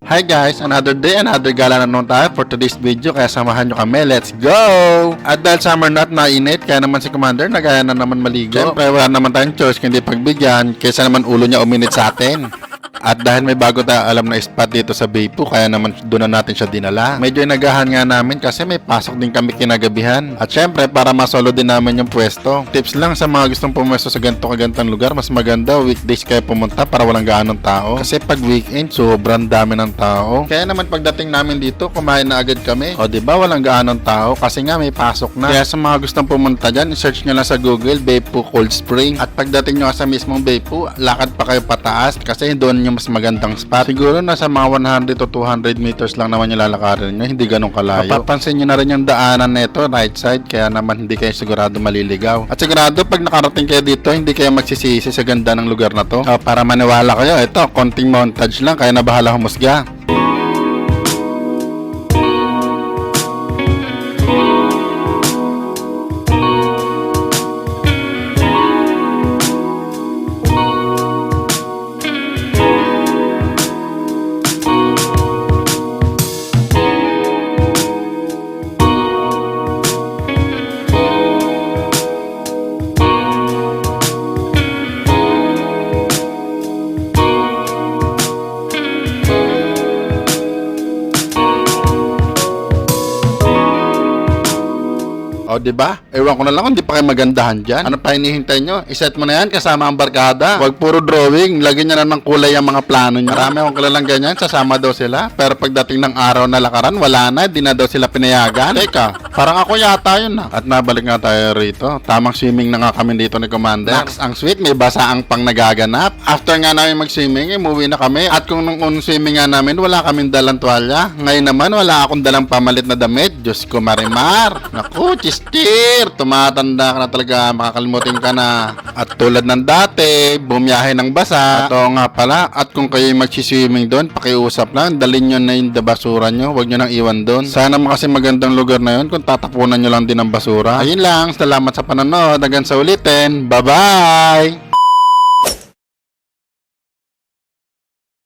Hi guys, another day, another gala na naman tayo for today's video, kaya samahan nyo kami, let's go! At dahil summer na at mainit, kaya naman si Commander nagaya na naman maligo. Siyempre wala naman tayong choice kundi pagbigyan, kaysa naman ulo niya uminit sa atin. At dahil may bago tayo alam na spot dito sa Baypu, kaya naman doon na natin siya dinala. Medyo inagahan nga namin kasi may pasok din kami kinagabihan. At syempre para masolo din namin yung pwesto. Tips lang sa mga gustong pumwesto sa ganito kagantang lugar, mas maganda weekdays kayo pumunta para walang gaanong tao. Kasi pag weekend, sobrang dami ng tao. Kaya naman pagdating namin dito, kumain na agad kami. O diba walang gaanong tao kasi nga may pasok na. Kaya sa mga gustong pumunta dyan, search nyo lang sa Google, Baypu Cold Spring. At pagdating nyo sa mismong Baypu, lakad pa kayo pataas kasi doon yung mas magandang spot. Siguro nasa mga 100 to 200 meters lang naman yung lalakarin nyo, hindi ganun kalayo. Mapapansin nyo na rin yung daanan nito, right side, kaya naman hindi kayo sigurado maliligaw. At sigurado pag nakarating kayo dito, hindi kayo magsisisi sa ganda ng lugar na to. Para maniwala kayo, ito, konting montage lang, kaya na bahala humusga. O, diba? Ewan ko na lang kung di pa kayo magandahan dyan. Ano pa hinihintay nyo? Iset mo na yan kasama ang barkada. Huwag puro drawing. Lagyan nyo na ng kulay ang mga plano nyo. Marami akong kilalang ganyan. Sasama daw sila. Pero pagdating ng araw na lakaran, wala na. Di na daw sila pinayagan. Teka, parang ako yata yun na. At nabalik nga tayo rito. Tamang swimming na nga kami dito ni Commander. Max, ang sweet. May basaang pang nagaganap. After nga namin mag-swimming, umuwi na kami. At kung nung unang swimming nga namin, wala kaming dalang tuwalya. Ngayon naman, wala akong dalang pamalit na damit. Diyos ko, Marimar. Naku, Cheer, tumatanda ka na talaga, makakalimutin ka na. At tulad ng dati, bumiyahe ng basa. At oo nga pala, at kung kayo magsiswimming doon, pakiusap lang, dalhin nyo na yung basura nyo, huwag nyo nang iwan doon. Sana kasi magandang lugar na yun kung tatapunan nyo lang din ang basura. Ayun lang, salamat sa panonood, hanggang sa ulitin, bye bye!